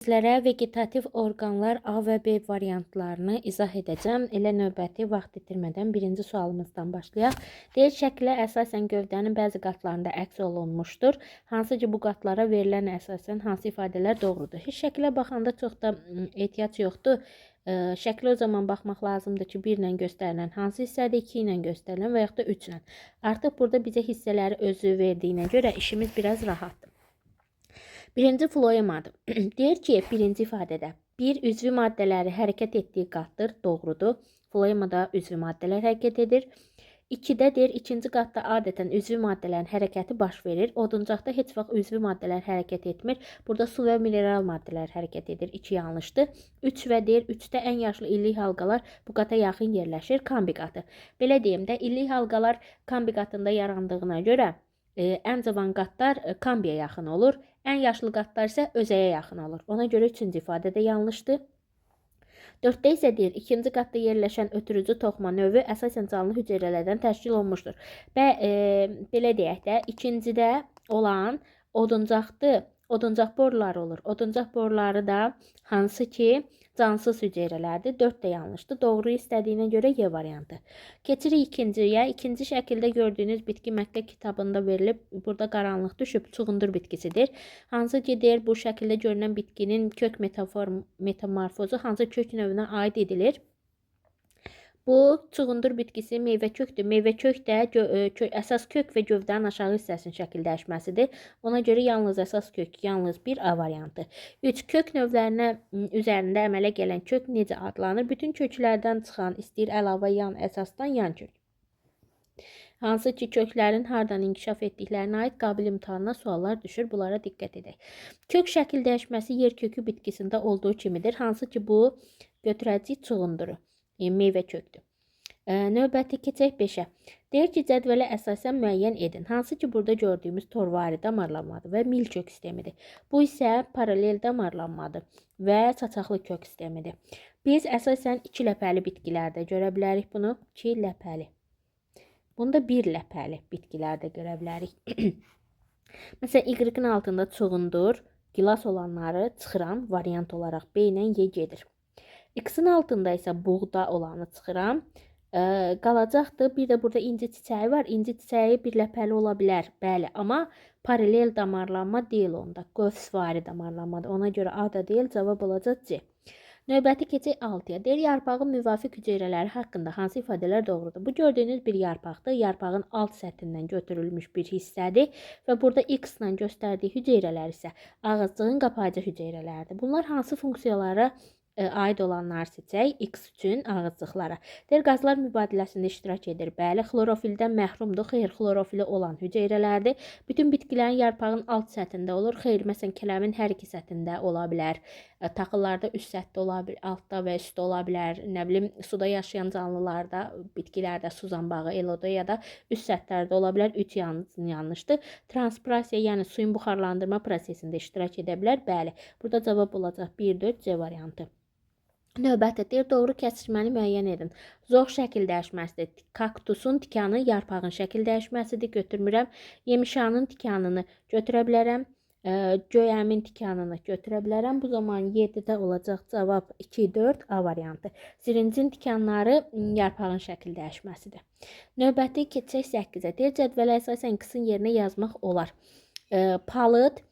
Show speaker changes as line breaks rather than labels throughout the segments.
Sizlərə vegetativ orqanlar A və B variantlarını izah edəcəm. Elə növbəti vaxt itirmədən birinci sualımızdan başlayaq. Deyir, şəklə əsasən gövdənin bəzi qatlarında əks olunmuşdur. Hansı ki, bu qatlara verilən əsasən hansı ifadələr doğrudur? Heç şəklə baxanda çox da ehtiyac yoxdur. Şəklə o zaman baxmaq lazımdır ki, 1 ilə göstərilən hansı hissədir, 2 ilə göstərilən və yaxud da 3 ilə. Artıq burada bizə hissələri özü verdiyinə görə işimiz biraz rahatdır. Birinci floemadır. Deyir ki, birinci ifadədə bir üzvü maddələri hərəkət etdiyi qatdır, doğrudur. Floemada üzvü maddələr hərəkət edir. 2-də deyir, ikinci qatda adətən üzvü maddələrin hərəkəti baş verir. Oduncaqda heç vaxt üzvü maddələr hərəkət etmir. Burada su və mineral maddələr hərəkət edir. 2 yanlışdır. 3 və deyir, 3-də ən yaşlı illik halqalar bu qata yaxın yerləşir. Kambi qatı. Belə deyim də, illik halqalar kambi qatında yarandığına görə ən cavan qatlar kambiyə yaxın olur. Ən yaşlı qatlar isə özəyə yaxın olur. Ona görə 3-cü ifadə də yanlışdır. 4-də isə deyir, ikinci qatda yerləşən ötürücü toxuma növü əsasən canlı hüceyrələrdən təşkil olunmuşdur. Və belə deyək də, ikincidə olan oduncaqdır. Oduncaq boruları olur. Oduncaq boruları da hansı ki cansız hüceyrələrdir. 4 də yanlışdır. Doğru istədiyinə görə Y variantı. Keçirik ikinciyə. İkinci şəkildə gördüyünüz bitki məktəb kitabında verilib. Burada qaranlıq düşüb çuğundur bitkisidir. Hansı ki deyir, bu şəkildə görünən bitkinin kök metamorfozu hansı kök növünə aid edilir? Bu çuğundur bitkisi meyvə kökdür. Meyvə kök də əsas kök və gövdənin aşağı hissəsinin şəkil dəyişməsidir. Ona görə yalnız əsas kök, yalnız bir A variantı. 3. Kök növlərinə üzərində əmələ gələn kök necə adlanır? Bütün köklərdən çıxan istəyir əlavə yan əsasdan yan kök. Hansı ki köklərin hardan inkişaf etdiklərinə aid qabil imtahanına suallar düşür. Bunlara diqqət edək. Kök şəkil dəyişməsi yer kökü bitkisində olduğu kimidir. Hansı ki bu götürəci çuğunduru. Meyvə kökdür. Növbəti keçək 5-ə. Deyir ki, cədvələ əsasən müəyyən edin. Hansı ki, burada gördüyümüz torvari damarlanmadır və mil kök sistemidir. Bu isə paralel damarlanmadır və çaçaqlı kök sistemidir. Biz əsasən 2 ləpəli bitkilərdə görə bilərik bunu. 2 ləpəli. Bunu da 1 ləpəli bitkilərdə görə bilərik. Məsələn, Y-in altında çuğundur, gilas olanları çıxıram, variant olaraq B ilə Y gedir. X-in altında isə buğda olanı çıxıram. Qalacaqdır. Bir də burada inci çiçəyi var. İnci çiçəyi bir ləpəli ola bilər. Bəli, amma paralel damarlanma deyil onda. Qövsvari damarlanmadır. Ona görə A da deyil, cavab olacaq C. Növbəti keçək 6-ya. Deyir, yarpağın müvafiq hüceyrələri haqqında hansı ifadələr doğrudur? Bu gördüyünüz bir yarpaqdır. Yarpağın alt səthindən götürülmüş bir hissədir və burada X ilə göstərdiyi hüceyrələr isə ağızcığın qapayıcı hüceyrələridir. Bunlar hansı funksiyalara aid olanlar seçək. X üçün ağızcıqlara. Deyir, qazlar mübadiləsində iştirak edir. Bəli, xlorofildən məhrumdur. Xeyr, xlorofili olan hüceyrələrdir. Bütün bitkilərin yarpağın alt səthində olur. Xeyr, məsələn, kələmin hər iki səthində ola bilər. Taxıllarda üst səthdə ola bilər, altda və üstdə ola bilər. Nə bilim, suda yaşayan canlılarda, bitkilərdə, su zambağı, eloda ya da üst səthlərdə ola bilər. 3 yanlışdır. Transpirasiya, yəni suyun buxarlandırma prosesində iştirak edə bilər. Bəli, burada cavab olacaq 1-4 C variantı. Növbətdə deyir, doğru kəsişməni müəyyən edin. Zox şəkil dəyişməsidir. Kaktusun tikanı yarpağın şəkil dəyişməsidir. Götürmürəm. Yemişanın tikanını götürə bilərəm. Göyəmin tikanını götürə bilərəm. Bu zaman 7-də olacaq cavab 2-4 A variantı. Zirincin tikanları yarpağın şəkil dəyişməsidir. Növbəti keçək 8-ə. Deyir, cədvələ əsasən X-in yerinə yazmaq olar. Palıd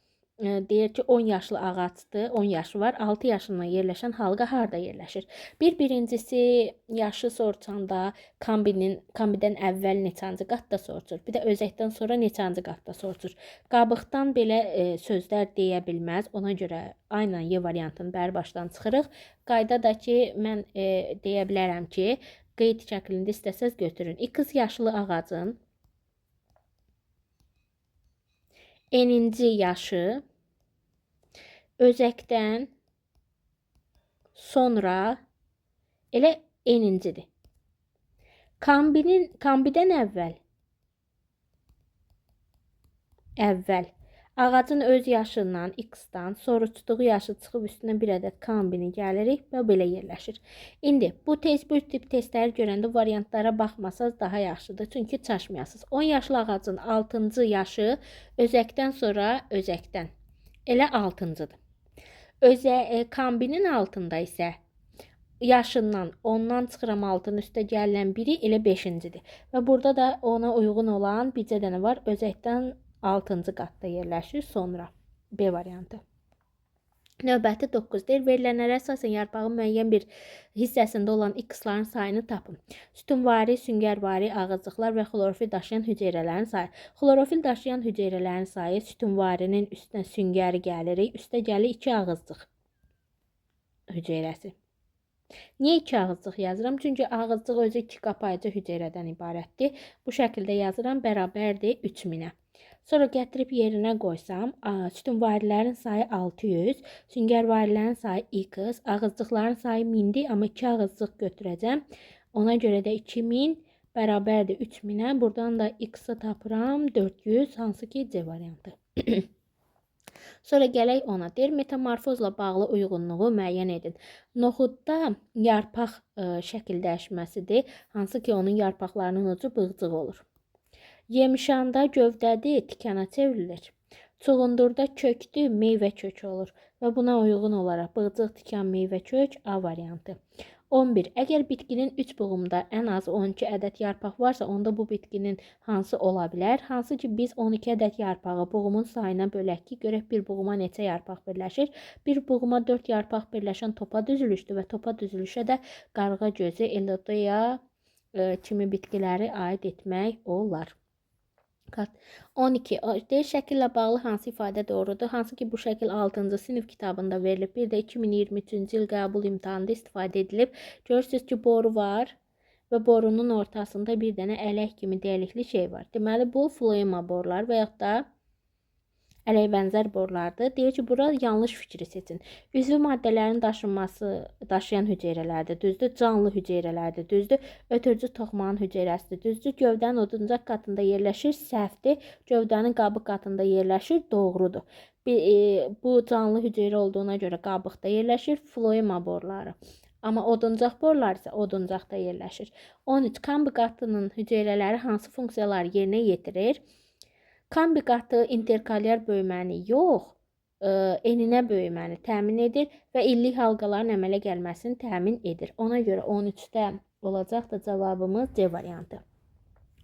deyir ki, 10 yaşlı ağacdır, 10 yaşı var, 6 yaşından yerləşən halqa harada yerləşir? Birincisi yaşı sorçanda kambidən əvvəl neçəncə qatda sorçur? Bir də özəkdən sonra neçəncə qatda sorçur? Qabıqdan belə sözlər deyə bilməz. Ona görə A ilə Y variantını bəri başdan çıxırıq. Qayda da ki, mən deyə bilərəm ki, qeyd şəklində istəsəz götürün. X yaşlı ağacın eninci yaşı özəkdən sonra elə enincidir. Kambidən əvvəl ağacın öz yaşından X-dan soruçduğu yaşı çıxıb üstünə bir ədəd kambini gəlirik və belə yerləşir. İndi bu tip testləri görəndə variantlara baxmasaz daha yaxşıdır. Çünki çaşmayasınız. 10 yaşlı ağacın 6-cı yaşı özəkdən sonra özəkdən elə 6-cıdır. Kombinin altında isə yaşından 10-dan çıxıram altın üstə gələn biri elə 5-cidir. Və burada da ona uyğun olan bircə dənə var. Özəkdən 6-cı qatda yerləşir. Sonra B variantı. Növbəti 9 deyir. Verilənlərə əsasən yarpağın müəyyən bir hissəsində olan x-ların sayını tapın. Sütunvari, süngərvari, ağızcıqlar və xlorofil daşıyan hüceyrələrin sayı. Xlorofil daşıyan hüceyrələrin sayı sütunvarinin üstünə süngəri gəlirik. Üstə gəlir 2 ağızcıq hüceyrəsi. Niyə 2 ağızcıq yazıram? Çünki ağızcıq özü 2 qapayıcı hüceyrədən ibarətdir. Bu şəkildə yazıram, bərabərdir 3000-ə. Sonra gətirib yerinə qoysam, sütunvarilərin sayı 600, süngərvarilərin sayı x, ağızcıqların sayı 1000-dir, amma 2 ağızcıq götürəcəm. Ona görə də 2000 bərabərdir 3000-ə. Buradan da x-i tapıram 400, hansı ki C variantı. Sonra gələk ona. Deyir, metamorfozla bağlı uyğunluğu müəyyən edin. Noxudda yarpaq şəkil dəyişməsidir, hansı ki onun yarpaqlarının ucu bığcıq olur. Yemişanda gövdədir, tikana çevrilir. Çuğundurda kökdür, meyvə kök olur. Və buna uyğun olaraq bığcıq, tikan, meyvə kök A variantı. 11. Əgər bitkinin 3 buğumda ən az 12 ədəd yarpaq varsa, onda bu bitkinin hansı ola bilər? Hansı ki biz 12 ədəd yarpağı buğumun sayına bölək ki, görək bir buğuma neçə yarpaq birləşir? Bir buğuma 4 yarpaq birləşən topa düzülüşdür və topa düzülüşə də qarğa gözü, elodeya kimi bitkiləri aid etmək olar. 12. Deyir, şəkillə bağlı hansı ifadə doğrudur? Hansı ki bu şəkil 6-cı sinif kitabında verilib. Bir də 2023-cü il qəbul imtahanında istifadə edilib. Görürsünüz ki, boru var və borunun ortasında bir dənə ələk kimi delikli şey var. Deməli, bu floema borular və yaxud da ələk bənzər borulardır. Deyir ki, bura yanlış fikri seçin. Üzvü maddələrin daşıyan hüceyrələrdir, düzdür. Canlı hüceyrələrdir, düzdür. Ötürücü toxumanın hüceyrəsidir, düzdür. Gövdənin oduncaq qatında yerləşir, səhvdir. Gövdənin qabıq qatında yerləşir, doğrudur. Bu canlı hüceyrə olduğuna görə qabıqda yerləşir, floema boruları. Amma oduncaq borular isə oduncaqda yerləşir. 13. Kambi qatının hüceyrələri hansı funksiyaları yerinə yetirir? Kambi qatı interkalyar böyüməni yox, eninə böyüməni təmin edir və illik halqaların əmələ gəlməsini təmin edir. Ona görə 13-də olacaq da cavabımız C variantı.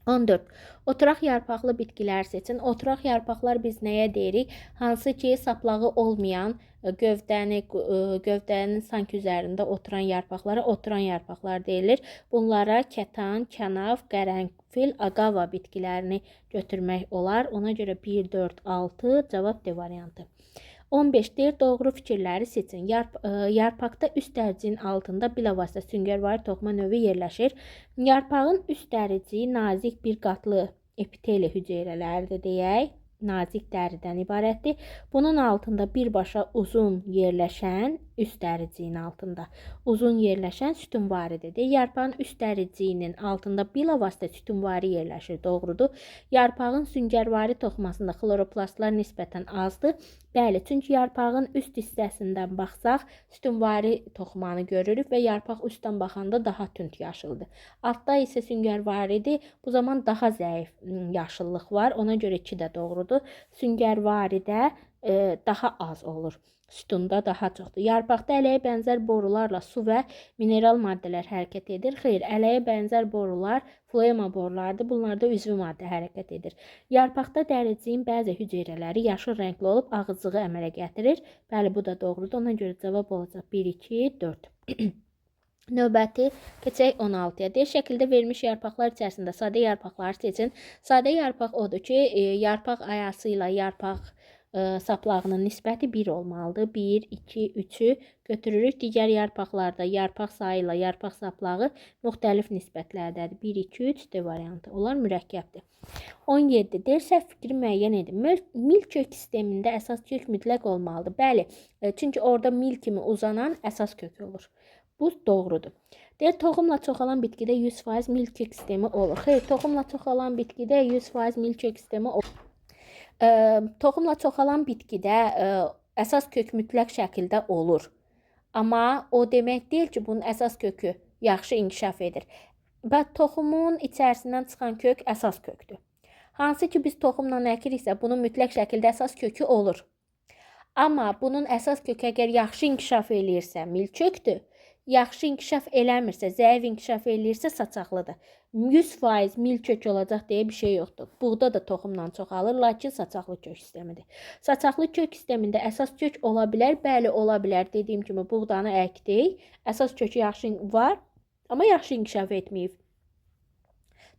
14. Oturaq yarpaqlı bitkilər seçin. Oturaq yarpaqlar biz nəyə deyirik? Hansı ki saplağı olmayan gövdənin sanki üzərində oturan yarpaqlara oturan yarpaqlar deyilir. Bunlara kətan, kənav, qərənfil, agava bitkilərini götürmək olar. Ona görə 1, 4, 6 cavab D variantı. 15 deyir, doğru fikirləri seçin. Yarpaqda üst dəricinin altında bilavasitə süngərvari toxuma növü yerləşir. Yarpağın üst dəriciyi nazik bir qatlı epiteli hüceyrələrdir deyək. Nazik dəridən ibarətdir. Bunun altında birbaşa uzun yerləşən, üst dəriciyin altında uzun yerləşən sütunvaridir. Yarpağın üst dəriciyinin altında bilavasitə sütunvari yerləşir, doğrudur. Yarpağın süngərvari toxumasında xloroplastlar nisbətən azdır. Bəli, çünki yarpağın üst hissəsindən baxsaq, sütunvari toxumanı görürük və yarpaq üstdən baxanda daha tünd yaşıldır. Altda isə süngərvaridir, bu zaman daha zəif yaşıllıq var, ona görə 2 də doğrudur. Süngərvaridə daha az olur. Sütunda daha çoxdur. Yarpaqda ələyə bənzər borularla su və mineral maddələr hərəkət edir. Xeyr, ələyə bənzər borular floema borulardır. Bunlarda üzvü maddə hərəkət edir. Yarpaqda dəriciyin bəzi hüceyrələri yaşıl rəngli olub ağızcığı əmələ gətirir. Bəli, bu da doğrudur. Ona görə cavab olacaq 1, 2, 4. Növbəti keçək 16-ya. Deyir, şəkildə verilmiş yarpaqlar içərisində sadə yarpaqları seçin. Sadə yarpaq odur ki, yarpaq ayası ilə yarpaq saplağının nisbəti 1 olmalıdır. 1, 2, 3-ü götürürük. Digər yarpaqlarda yarpaq sayı ilə yarpaq saplağı müxtəlif nisbətlərdədir. 1, 2, 3 D variantı. Onlar mürəkkəbdir. 17. Deyir, səhv fikri müəyyən edin. Mil kök sistemində əsas kök mütləq olmalıdır. Bəli, çünki orada mil kimi uzanan əsas kök olur. Bu doğrudur. Deyir, toxumla çoxalan bitkidə 100% mil kök sistemi olur. Xeyr, toxumla çoxalan bitkidə 100% mil kök sistemi olur. Toxumla çoxalan bitkidə əsas kök mütləq şəkildə olur. Amma o demək deyil ki, bunun əsas kökü yaxşı inkişaf edir. Və toxumun içərisindən çıxan kök əsas kökdür. Hansı ki biz toxumla əkiriksə, bunun mütləq şəkildə əsas kökü olur. Amma bunun əsas kökü əgər yaxşı inkişaf eləyirsə, milçökdür. Yaxşı inkişaf eləmirsə, zəif inkişaf eləyirsə, saçaqlıdır. 100% milçök olacaq deyə bir şey yoxdur. Buğda da toxumla çoxalır, lakin saçaqlı kök sistemidir. Saçaqlı kök sistemində əsas kök ola bilər, bəli ola bilər. Dediyim kimi buğdanı əkdik. Əsas kökü yaxşı var, amma yaxşı inkişaf etməyib.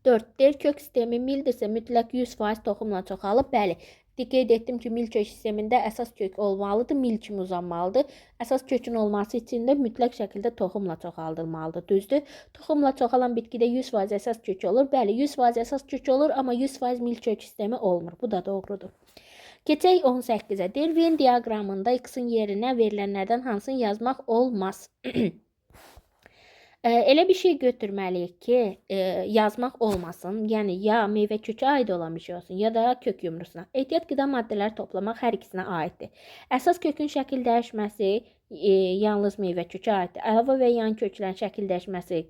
4. Deyir kök sistemi mildirsə mütləq 100% toxumla çoxalıb. Bəli. Qeyd etdim ki, mil kök sistemində əsas kök olmalıdır, mil kimi uzanmalıdır. Əsas kökün olması üçün də mütləq şəkildə toxumla çoxaldılmalıdır. Düzdür? Toxumla çoxalan bitkidə 100% əsas kök olur. Bəli, 100% əsas kök olur, amma 100% mil kök sistemi olmur. Bu da doğrudur. Keçək 18-ə. Deyir, Venn diaqramında X-in yerinə verilənlərdən hansını yazmaq olmaz? Elə bir şey götürməliyik ki, yazmaq olmasın. Yəni, ya meyvə kökə aid olan bir şey olsun, ya da kök yumrusuna. Ehtiyat qida maddələri toplamaq hər ikisinə aiddir. Əsas kökün şəkil dəyişməsi yalnız meyvə kökə aiddir. Əlavə və yan köklərin şəkil dəyişməsi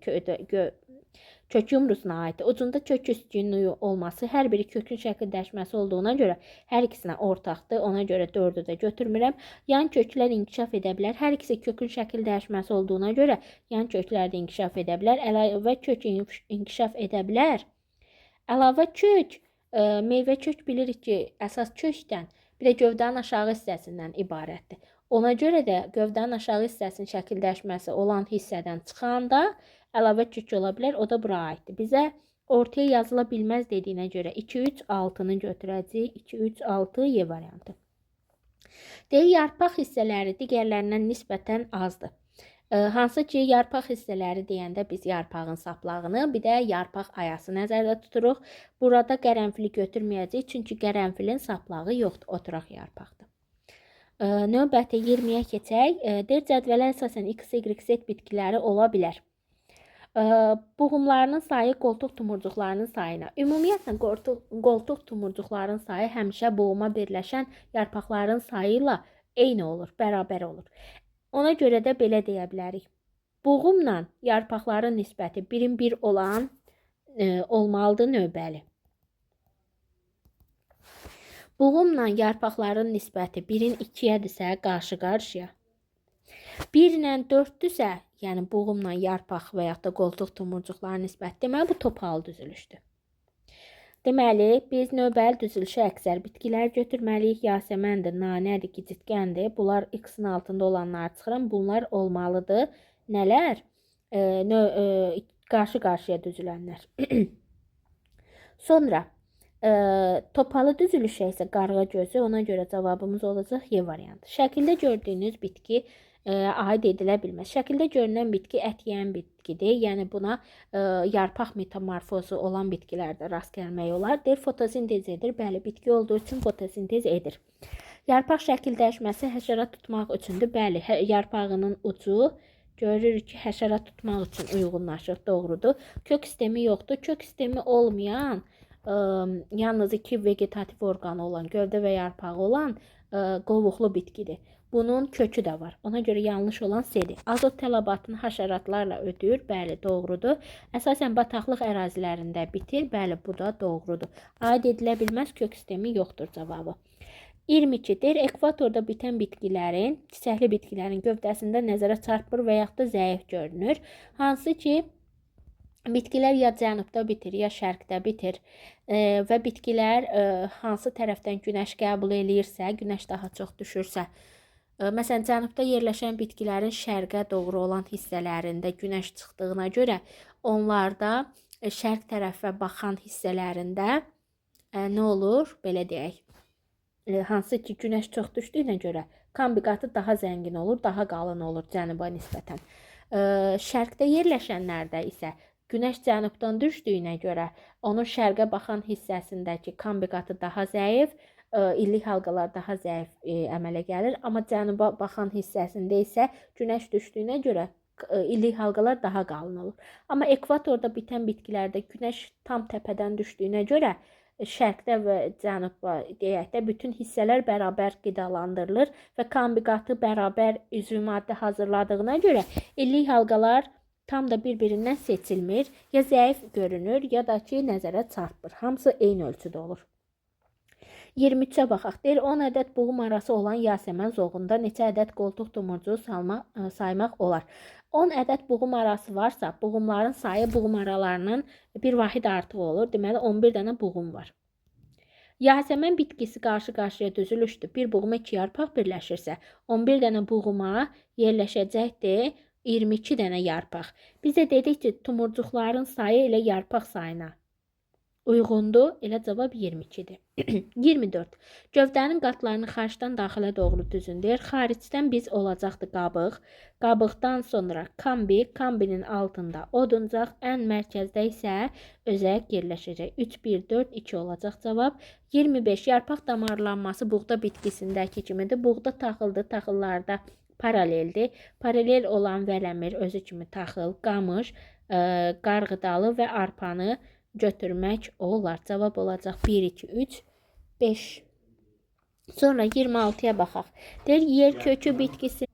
kök yumrusuna aiddir. Ucunda kök üstünlüyü olması hər biri kökün şəkil dəyişməsi olduğuna görə hər ikisinə ortaqdır. Ona görə 4-ü də götürmürəm. Yan köklər inkişaf edə bilər. Hər ikisi kökün şəkil dəyişməsi olduğuna görə yan köklər də inkişaf edə bilər. Əlavə kök inkişaf edə bilər. Əlavə kök, meyvə kök bilirik ki, əsas kökdən, bir də gövdənin aşağı hissəsindən ibarətdir. Ona görə də gövdənin aşağı hissəsinin şəkil dəyişməsi olan hissədən çıxanda əlavə kök ola bilər, o da bura aiddir. Bizə ortaya yazıla bilməz dediyinə görə 2, 3, 6-nı götürəcəyik. 2, 3, 6 Y variantı. Deyir, yarpaq hissələri digərlərindən nisbətən azdır. Hansı ki, yarpaq hissələri deyəndə biz yarpağın saplağını, bir də yarpaq ayası nəzərdə tuturuq. Burada qərənfili götürməyəcəyik, çünki qərənfilin saplağı yoxdur, oturaq yarpaqdır. Növbəti 20-yə keçək. Deyir, cədvələ əsasən X, Y, Z bitkiləri ola bilər. Buğumlarının sayı qoltuq tumurcuqlarının sayına. Ümumiyyətlə, qoltuq tumurcuqların sayı həmişə buğuma birləşən yarpaqların sayı ilə eyni olur, bərabər olur. Ona görə də belə deyə bilərik. Buğumla yarpaqların nisbəti 1-in 1 olan olmalıdır növbəli. Buğumla yarpaqların nisbəti 1-in 2-yədirsə qarşı-qarşıya. 1-ilə 4-dürsə, yəni buğumla yarpaq və yaxud da qoltuq tumurcuqların nisbəti, deməli bu topal düzülüşdür. Deməli, biz növbəli düzülüşə əksər bitkilər götürməliyik. Yasəməndir, nanədir, gicitgəndir. Bunlar X-in altında olanları çıxıram. Bunlar olmalıdır. Nələr? Qarşı-qarşıya düzülənlər. Sonra, topalı düzülüşə isə qarğa gözü, ona görə cavabımız olacaq Y variantı. Şəkildə gördüyünüz bitki aid edilə bilməz. Şəkildə görünən bitki ət yeyən bitkidir. Yəni buna yarpaq metamorfozu olan bitkilərdə rast gəlmək olar. Deyir, fotosintez edir. Bəli, bitki olduğu üçün fotosintez edir. Yarpaq şəkil dəyişməsi həşərat tutmaq üçündür. Bəli, yarpağının ucu görürük ki, həşərat tutmaq üçün uyğunlaşır. Doğrudur. Kök sistemi yoxdur. Kök sistemi olmayan, yalnız 2 vegetativ orqanı olan, gövdə və yarpağı olan qovuqlu bitkidir. Bunun kökü də var. Ona görə yanlış olan C-dir. Azot tələbatını həşəratlarla ödəyir. Bəli, doğrudur. Əsasən bataqlıq ərazilərində bitir. Bəli, bu da doğrudur. Aid edilə bilməz, kök sistemi yoxdur cavabı. 22-dir. Ekvatorda bitən bitkilərin, çiçəkli bitkilərin gövdəsində nəzərə çarpır və yaxud da zəif görünür. Hansı ki, bitkilər ya cənubda bitir, ya şərqdə bitir və bitkilər hansı tərəfdən günəş qəbul eləyirsə, günəş daha çox düşürsə, məsələn, cənubda yerləşən bitkilərin şərqə doğru olan hissələrində günəş çıxdığına görə onlarda şərq tərəfə baxan hissələrində nə olur? Belə deyək. Hansı ki, günəş çox düşdüyünə görə kombiqatı daha zəngin olur, daha qalın olur cənuba nisbətən. Şərqdə yerləşənlərdə isə günəş cənubdan düşdüyünə görə onun şərqə baxan hissəsindəki kombiqatı daha zəif, illik halqalar daha zəif əmələ gəlir. Amma cənuba baxan hissəsində isə günəş düşdüyünə görə illik halqalar daha qalın olur. Amma ekvatorda bitən bitkilərdə günəş tam təpədən düşdüyünə görə şərqdə və cənubda deyək də bütün hissələr bərabər qidalandırılır və kombiqatı bərabər üzvü maddə hazırladığına görə illik halqalar tam da bir-birindən seçilmir, ya zəif görünür, ya da ki nəzərə çarpır. Hamısı eyni ölçüdə olur. 23-ə baxaq. Deyir 10 ədəd buğum arası olan Yasəmən zoğunda neçə ədəd qoltuq tumurcuğu saymaq olar? 10 ədəd buğum arası varsa, buğumların sayı buğum aralarının bir vahid artığı olur. Deməli 11 dənə buğum var. Yasəmən bitkisi qarşı-qarşıya düzülüşdür. Bir buğuma 2 yarpaq birləşirsə, 11 dənə buğuma yerləşəcəkdir 22 dənə yarpaq. Bizə dedik ki, tumurcuqların sayı ilə yarpaq sayına uyğundur. Elə cavab 22-dir. 24. Gövdənin qatlarını xaricdən daxilə doğru düzün deyir. Xaricdən biz olacaqdı qabıq. Qabıqdan sonra kambi, kambinin altında oduncaq, ən mərkəzdə isə özək yerləşəcək. 3, 1, 4, 2 olacaq cavab. 25. Yarpaq damarlanması buğda bitkisindəki kimidir. Buğda taxıldır, taxıllarda paraleldir. Paralel olan vələmir özü kimi taxıl, qamış, qarğıdalı və arpanı götürmək olar. Cavab olacaq 1, 2, 3, 5. Sonra 26-ya baxaq. Deyir, yer kökü bitkisi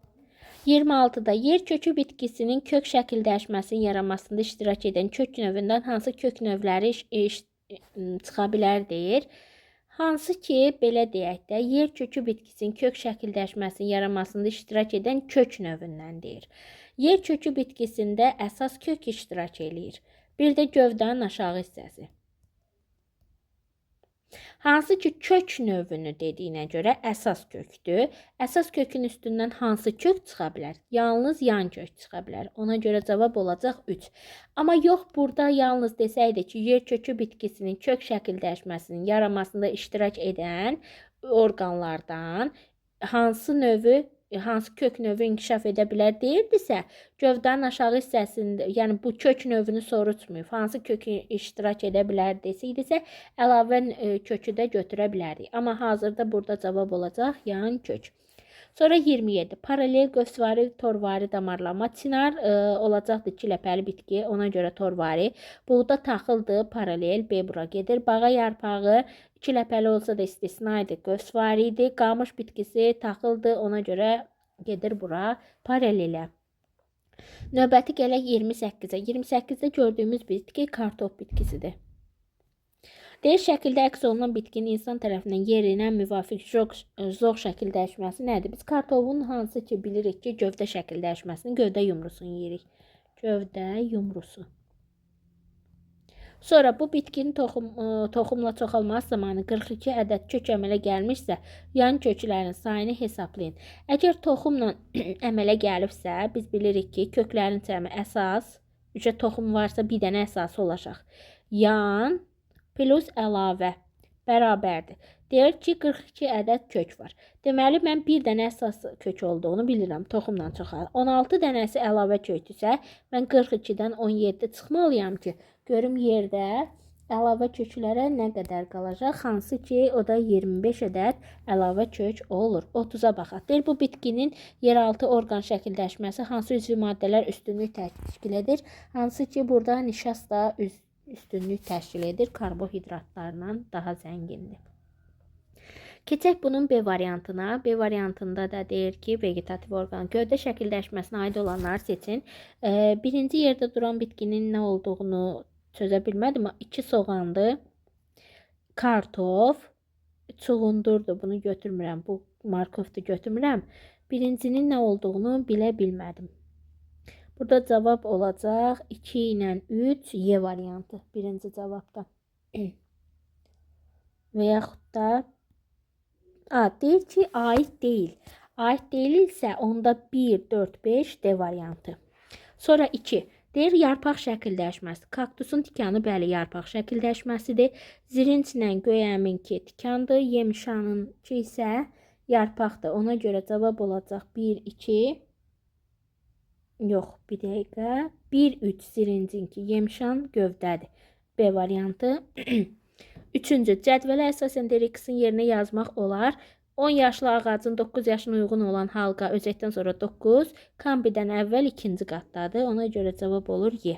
26-da yer kökü bitkisinin kök şəkil dəyişməsinin yaranmasında iştirak edən kök növündən hansı kök növləri çıxa bilər deyir. Hansı ki, belə deyək də, yer kökü bitkisinin kök şəkil dəyişməsinin yaranmasında iştirak edən kök növündən deyir. Yer kökü bitkisində əsas kök iştirak eləyir. Bir də gövdənin aşağı hissəsi. Hansı ki kök növünü dediyinə görə əsas kökdür. Əsas kökün üstündən hansı kök çıxa bilər? Yalnız yan kök çıxa bilər. Ona görə cavab olacaq 3. Amma yox, burada yalnız desəydi ki, yer kökü bitkisinin kök şəkil dəyişməsinin yaranmasında iştirak edən orqanlardan hansı kök növü inkişaf edə bilər deyirdisə, gövdənin aşağı hissəsində, yəni bu kök növünü soruşmuyub, hansı kökü iştirak edə bilər desəydisə, əlavə kökü də götürə bilərik. Amma hazırda burada cavab olacaq yan kök. Sonra 27. Paralel qövsvari, torvari damarlama. Çinar olacaqdır 2 ləpəli bitki, ona görə torvari. Buğda taxıldır, paralel, B bura gedir. Bağa yarpağı 2 ləpəli olsa da istisnaydır, qövsvaridir. Qamış bitkisi taxıldır, ona görə gedir bura paralelə. Növbəti gələk 28-ə. 28-də gördüyümüz bitki kartof bitkisidir. Deyir, şəkildə əks olunan bitkinin insan tərəfindən yerinə müvafiq zoğ şəkil dəyişməsi nədir? Biz kartofun hansı ki bilirik ki, gövdə şəkil dəyişməsini gövdə yumrusunu yeyirik. Gövdə yumrusu. Sonra bu bitkinin toxumla çoxalması zamanı 42 ədəd kök əmələ gəlmişsə, yan köklərin sayını hesablayın. Əgər toxumla əmələ gəlibsə, biz bilirik ki, köklərin cəmi əsas, toxum varsa bir dənə əsası olacaq. Yan plus əlavə bərabərdir. Deyir ki, 42 ədəd kök var. Deməli, mən bir dənə əsas kök olduğunu bilirəm, toxumla çoxalır. 16 dənəsi əlavə kökdürsə, mən 42-dən 17 çıxmalıyam ki, görüm yerdə əlavə köklərə nə qədər qalacaq. Hansı ki, o da 25 ədəd əlavə kök olur. 30-a baxaq. Deyir, bu bitkinin yeraltı orqan şəkildəşməsi hansı üzvü maddələr üstünlük təşkil edir? Hansı ki, burada nişasta üstünlük təşkil edir, karbohidratlarla daha zəngindir. Keçək bunun B variantına. B variantında da deyir ki, vegetativ orqan gövdə şəkildəşməsinə aid olanları seçin. Birinci yerdə duran bitkinin nə olduğunu çözə bilmədim. 2 soğandır, kartof, çuğundurdur. Bunu götürmürəm, bu markovdu götürmürəm. Birincinin nə olduğunu bilə bilmədim. Burada cavab olacaq 2 ilə 3 Y variantı birinci cavabda. Və yaxud da deyir ki, aid deyil. Aid deyilsə onda 1, 4, 5 D variantı. Sonra 2. Deyir, yarpaq şəkildəşməsi. Kaktusun tikanı bəli yarpaq şəkildəşməsidir. Zirinçlə göyəminki tikandır. Yemişanınki isə yarpaqdır. Ona görə cavab olacaq 1, 2. Yox, bir dəqiqə. 1, 3 zirincinki yemişan gövdədir. B variantı. Üçüncü, cədvələ əsasən X-in yerinə yazmaq olar. 10 yaşlı ağacın 9 yaşına uyğun olan halqa özəkdən sonra 9, kambidən əvvəl ikinci qatdadır. Ona görə cavab olur Y.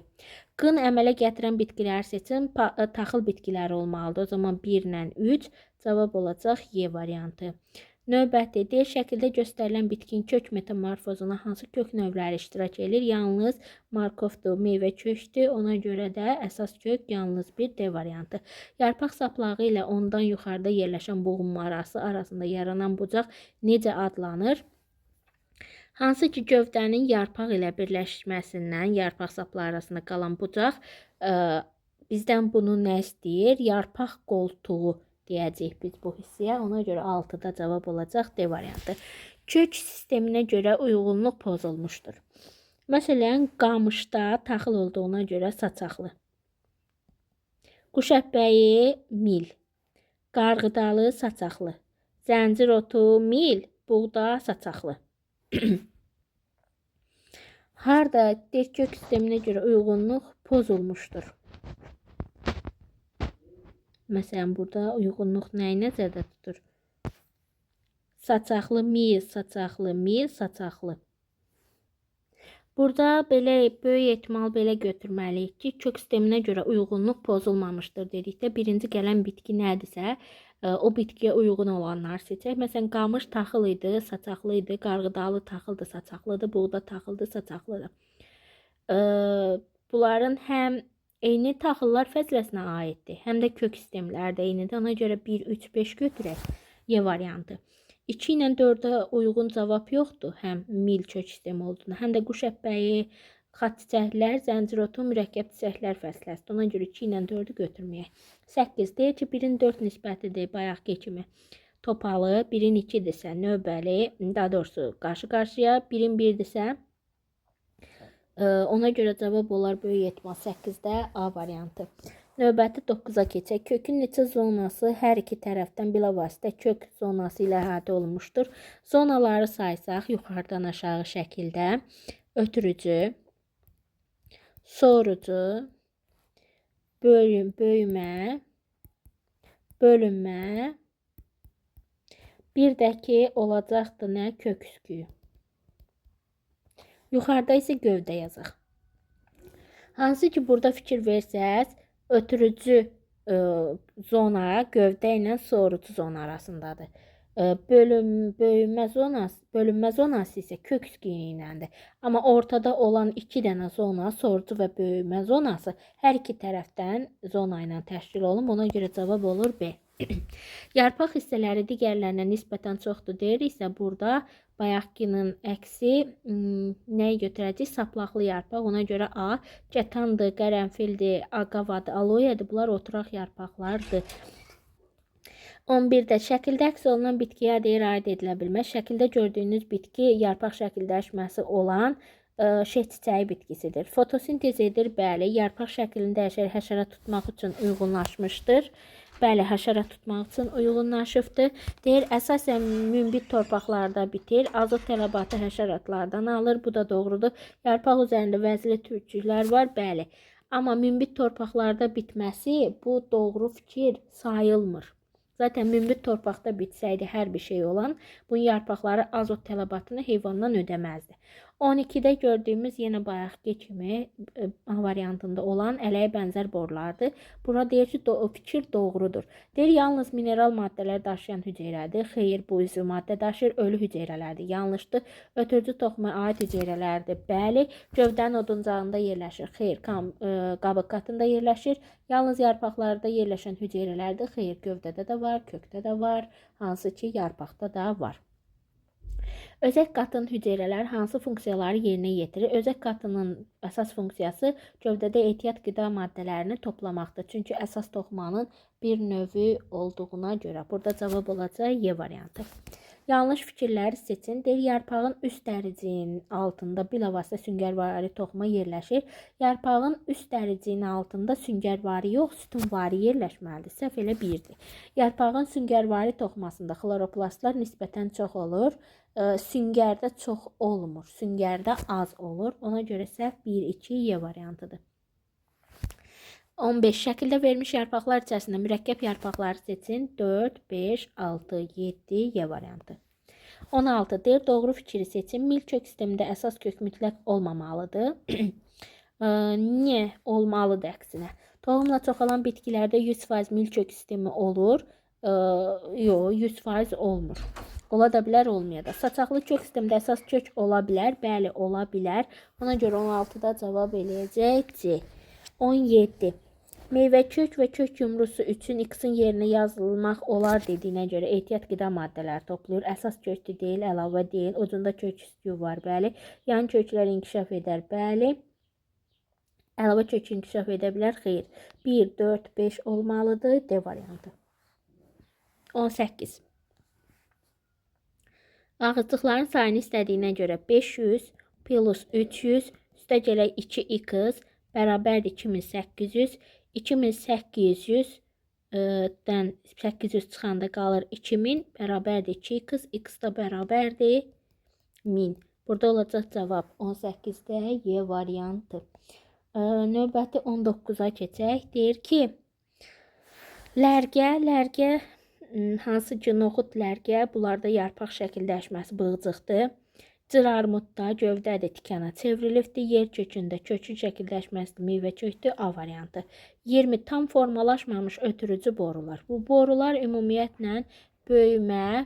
Qın əmələ gətirən bitkilər seçin. Taxıl bitkiləri olmalıdır. O zaman 1 ilə 3 cavab olacaq Y variantı. Növbəti, D şəkildə göstərilən bitkinin kök metamorfozuna hansı kök növləri iştirak edir? Yalnız markovdur, meyvə kökdür. Ona görə də əsas kök yalnız bir D variantı. Yarpaq saplağı ilə ondan yuxarıda yerləşən boğulma arasında yaranan bucaq necə adlanır? Hansı ki gövdənin yarpaq ilə birləşməsindən yarpaq saplağı arasında qalan bucaq bizdən bunu nə istəyir? Yarpaq qoltuğu deyəcəyik biz bu hissəyə. Ona görə 6-da cavab olacaq D variantı. Kök sisteminə görə uyğunluq pozulmuşdur. Məsələn, qamışda taxıl olduğuna görə saçaqlı. Quş əpbəyi mil, qarğıdalı saçaqlı, zəncir otu mil, buğda saçaqlı. Harda deyək kök sisteminə görə uyğunluq pozulmuşdur. Məsələn, burada uyğunluq nəyi nəzərdə tutur? Saçaqlı mil, saçaqlı mil, saçaqlı. Burada belə böyük ehtimal belə götürməliyik ki, kök sisteminə görə uyğunluq pozulmamışdır dedikdə birinci gələn bitki nədirsə, o bitkiyə uyğun olanlar seçək. Məsələn, qamış taxıl idi, saçaqlı idi, qarğıdalı taxıldı, saçaqlıdır, buğda taxıldı, saçaqlıdır. Bunların həm eyni taxıllar fəsləsinə aiddir, həm də kök sistemləri də eynidir. Ona görə 1, 3, 5 götürək Y variantı. 2 ilə 4-ə uyğun cavab yoxdur, həm mil kök sistemi olduğuna, həm də quş əpbəyi, xat çiçəklər, zəncir otu, mürəkkəb çiçəklər fəsləsidir. Ona görə 2 ilə 4-ü götürməyək. 8 deyir ki, 1-in 4 nisbətidir, bayaqki kimi topalı, 1-in 2-dirsə növbəli, daha doğrusu qarşı-qarşıya, 1-in 1-dirsə, ona görə cavab olar böyük ehtimal 8-də A variantı. Növbəti 9-a keçək. Kökün neçə zonası hər iki tərəfdən bilavasitə kök zonası ilə əhatə olunmuşdur. Zonaları saysaq yuxarıdan aşağı şəkildə ötürücü, sorucu, böyümə, bölünmə, bir də ki olacaqdır nə? Kök üsküyü. Yuxarıda isə gövdə yazaq. Hansı ki burada fikir versəz, ötürücü zona gövdə ilə sorucu zona arasındadır. Bölünmə zonası isə kök üsküyü iləndir. Amma ortada olan 2 dənə zona, sorucu və böyümə zonası hər iki tərəfdən zona ilə təşkil olunub. Ona görə cavab olur B. Yarpaq hissələri digərlərinə nisbətən çoxdur deyiriksə, burada bayaqkının əksi nəyi götürəcək? Saplaqlı yarpaq. Ona görə A. Kətandır, qərənfildir, aqavadır, aloyadır. Bunlar oturaq yarpaqlardır. 11-də şəkildə əks olunan bitkiyə aid edilə bilməz. Şəkildə gördüyünüz bitki yarpaq şəkilləşməsi olan şeh çiçəyi bitkisidir. Fotosintez edir, bəli. Yarpaq şəklini dəyişər, həşərat tutmaq üçün uyğunlaşmışdır. Bəli, həşərat tutmaq üçün uyğunlaşıbdır. Deyir, əsasən münbit torpaqlarda bitir. Azot tələbatı həşəratlardan alır. Bu da doğrudur. Yarpaq üzərində vəzli tükcüklər var, bəli. Amma münbit torpaqlarda bitməsi bu doğru fikir sayılmır. Zaten münbit torpaqda bitsəydi hər bir şey olan, bunun yarpaqları azot tələbatını heyvandan ödəməzdi. 12-də gördüyümüz yenə bayaqki kimi A variantında olan ələyə bənzər borlardır. Bura deyir ki, fikir doğrudur. Deyir, yalnız mineral maddələr daşıyan hüceyrədir. Xeyr, bu üzvü maddə daşıyır, ölü hüceyrələrdir. Yanlışdır. Ötürücü toxuma aid hüceyrələrdir. Bəli, gövdənin oduncağında yerləşir. Xeyr, qabıq qatında yerləşir. Yalnız yarpaqlarda yerləşən hüceyrələrdir. Xeyr, gövdədə də var, kökdə də var, hansı ki, yarpaqda da var. Özək qatının hüceyrələr hansı funksiyaları yerinə yetirir? Özək qatının əsas funksiyası gövdədə ehtiyat qida maddələrini toplamaqdır. Çünki əsas toxumanın bir növü olduğuna görə. Burada cavab olacaq Y variantı. Yanlış fikirləri seçin. Deyir, yarpağın üst dəricinin altında bilavasitə süngərvari toxuma yerləşir. Yarpağın üst dəricinin altında süngərvari yox, sütunvari yerləşməlidir. Səhv elə 1-dir. Yarpağın süngərvari toxumasında xloroplastlar nisbətən çox olur. Süngərdə çox olmur. Süngərdə az olur. Ona görə səhv 1-2 Y variantıdır. 15. Şəkildə verilmiş yarpaqlar içərisində mürəkkəb yarpaqları seçin. 4, 5, 6, 7 Y variantı. 16. Deyir, doğru fikri seçin. Mil kök sistemində əsas kök mütləq olmamalıdır. Niyə olmalıdır əksinə? Toxumla çoxalan bitkilərdə 100% mil kök sistemi olur. Yox, 100% olmur. Ola da bilər, olmaya da. Saçaqlı kök sistemdə əsas kök ola bilər. Bəli, ola bilər. Ona görə 16-da cavab eləyəcək C. 17. Meyvə kök və kök yumrusu üçün x-in yerinə yazılmaq olar dediyinə görə ehtiyat qida maddələri toplayır. Əsas kökdür deyil, əlavə deyil. Ucunda kök üstü var, bəli. Yan köklər inkişaf edər, bəli. Əlavə kök inkişaf edə bilər, xeyr. 1, 4, 5 olmalıdır, D variantı. 18. Ağızlıqların sayını istədiyinə görə 500 plus 300 üstə gələk 2x bərabərdir 2800. 2800-dən 800 çıxanda qalır 2000 bərabərdir 2x. X da bərabərdir 1000. Burada olacaq cavab 18-də Y variantı. Növbəti 19-a keçək. Deyir ki, lərgə hansı ki noxud lərgə, bunlarda yarpaq şəkildəşməsi bığcıqdır. Cır armudda gövdədir, tikana çevrilibdir. Yer kökündə kökün şəkildəşməsidir, meyvə kökdür, A variantı. 20. Tam formalaşmamış ötürücü borular. Bu borular ümumiyyətlə böyümə,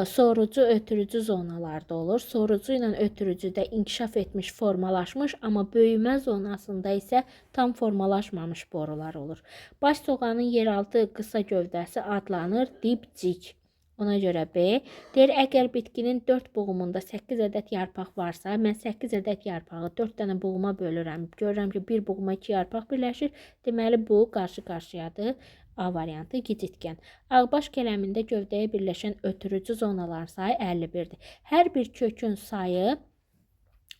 sorucu, ötürücü zonalarda olur. Sorucu ilə ötürücüdə inkişaf etmiş, formalaşmış, amma böyümə zonasında isə tam formalaşmamış borular olur. Baş soğanın yeraltı qısa gövdəsi adlanır dipcik. Ona görə B. Deyir, əgər bitkinin 4 buğumunda 8 ədəd yarpaq varsa, mən 8 ədəd yarpağı 4 dənə buğuma bölürəm. Görürəm ki, bir buğuma 2 yarpaq birləşir. Deməli, bu qarşı-qarşıyadır. A variantı gicitgən. Ağbaş kələmində gövdəyə birləşən ötürücü zonaların sayı 51-dir. Hər bir kökün sayı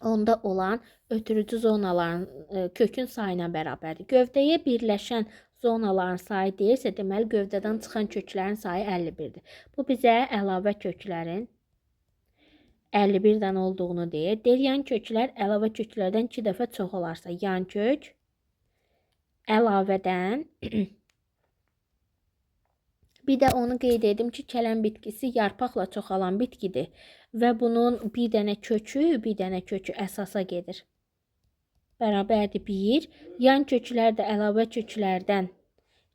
onda olan ötürücü zonaların kökün sayına bərabərdir. Gövdəyə birləşən zonaların sayı deyirsə, deməli gövdədən çıxan köklərin sayı 51-dir. Bu bizə əlavə köklərin 51 dənə olduğunu deyir. Deyir, yan köklər əlavə köklərdən 2 dəfə çox olarsa, yan kök əlavədən bir də onu qeyd edim ki, kələm bitkisi yarpaqla çoxalan bitkidir və bunun bir dənə kökü əsasa gedir. Bərabərdir 1. Yan köklər də əlavə köklərdən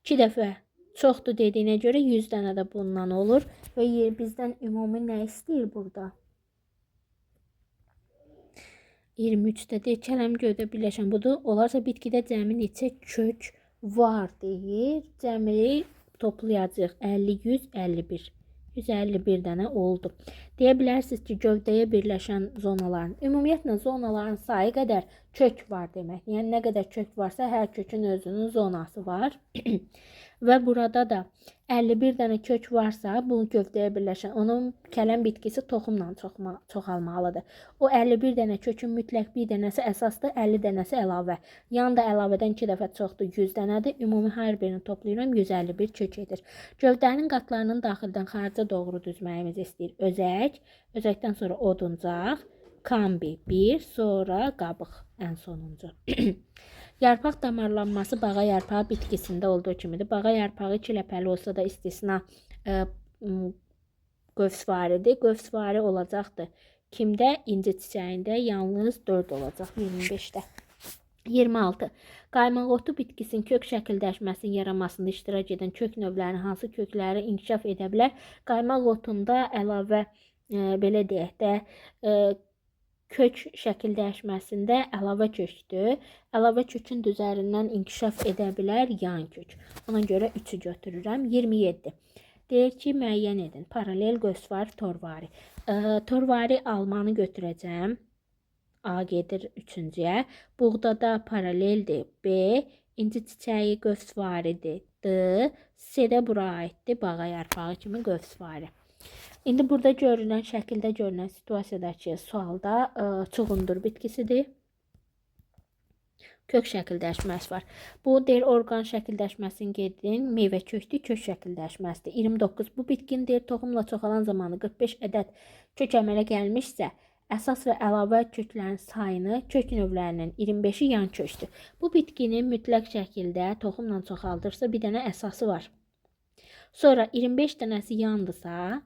2 dəfə çoxdur dediyinə görə 100 dənə də bundan olur. Və bizdən ümumi nə istəyir burada? 23-də deyir, kələm gövdə birləşən budur. Olarsa bitkidə cəmi neçə kök var deyir. Cəmi toplayacaq 50, 100, 51. 151 dənə oldu. Deyə bilərsiniz ki, gövdəyə birləşən zonaların, ümumiyyətlə zonaların sayı qədər kök var demək. Yəni, nə qədər kök varsa, hər kökün özünün zonası var. Və burada da 51 dənə kök varsa, bu gövdəyə birləşən, onun kələm bitkisi toxumla çoxalmalıdır. O 51 dənə kökün mütləq bir dənəsi əsasdır, 50 dənəsi əlavə. Yan da əlavədən 2 dəfə çoxdur, 100 dənədir. Ümumi hər birini toplayıram, 151 kök edir. Gövdənin qatlarının daxildən xarica doğru düzməyimiz istəyir. Özəkdən sonra oduncaq, kambi 1, sonra qabıq ən sonuncu. Yarpaq damarlanması bağa yarpağı bitkisində olduğu kimidir. Bağa yarpağı 2 ləpəli olsa da istisna qövsvaridir. Qövsvari olacaqdır. Kimdə? İnci çiçəyində yalnız 4 olacaq 25-də. 26. Qaymaq otu bitkisinin kök şəkildəşməsinin yaranmasında iştirak edən kök növlərinin hansı kökləri inkişaf edə bilər? Qaymaq otunda əlavə belə deyək də kök şəkildəşməsində əlavə kökdür. Əlavə kökün üzərindən inkişaf edə bilər yan kök. Ona görə 3-ü götürürəm. 27. Deyir ki, müəyyən edin. Paralel, qövsvari, torvari. Torvari almanı götürəcəm. A gedir 3-cüyə. Buğdada paraleldir. B. İnci çiçəyi qövsvaridir. D. C-də bura aiddir. Bağa yarpağı kimi qövsvari. İndi burada görünən, şəkildə görünən situasiyadakı sualda çuğundur bitkisidir. Kök şəkildəşməsi var. Bu deyir orqan şəkildəşməsini gedin. Meyvə kökdür, kök şəkildəşməsidir. 29. Bu bitkinin deyir toxumla çoxalan zamanı 45 ədəd kök əmələ gəlmişsə, əsas və əlavə köklərin sayını kök növlərinin 25-i yan kökdür. Bu bitkinin mütləq şəkildə toxumla çoxaldırsa bir dənə əsası var. Sonra 25 dənəsi yandısa,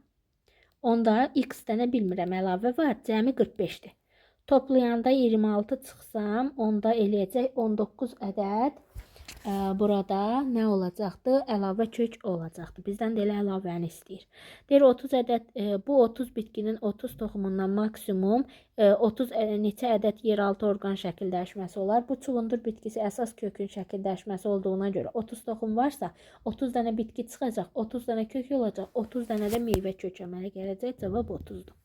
onda x dənə bilmirəm əlavə var, cəmi 45-dir. Toplayanda 26 çıxsam, onda eləyəcək 19 ədəd Burada nə olacaqdı? Əlavə kök olacaqdı. Bizdən də elə əlavəni istəyir. Deyir 30 ədəd bu 30 bitkinin 30 toxumundan maksimum 30 neçə ədəd yeraltı orqan şəkil dəyişməsi olar. Bu çulundur bitkisi əsas kökün şəkil dəyişməsi olduğuna görə 30 toxum varsa 30 dənə bitki çıxacaq, 30 dənə kök olacaq, 30 dənə də meyvə kök əmələ gələcək. Cavab 30-dur.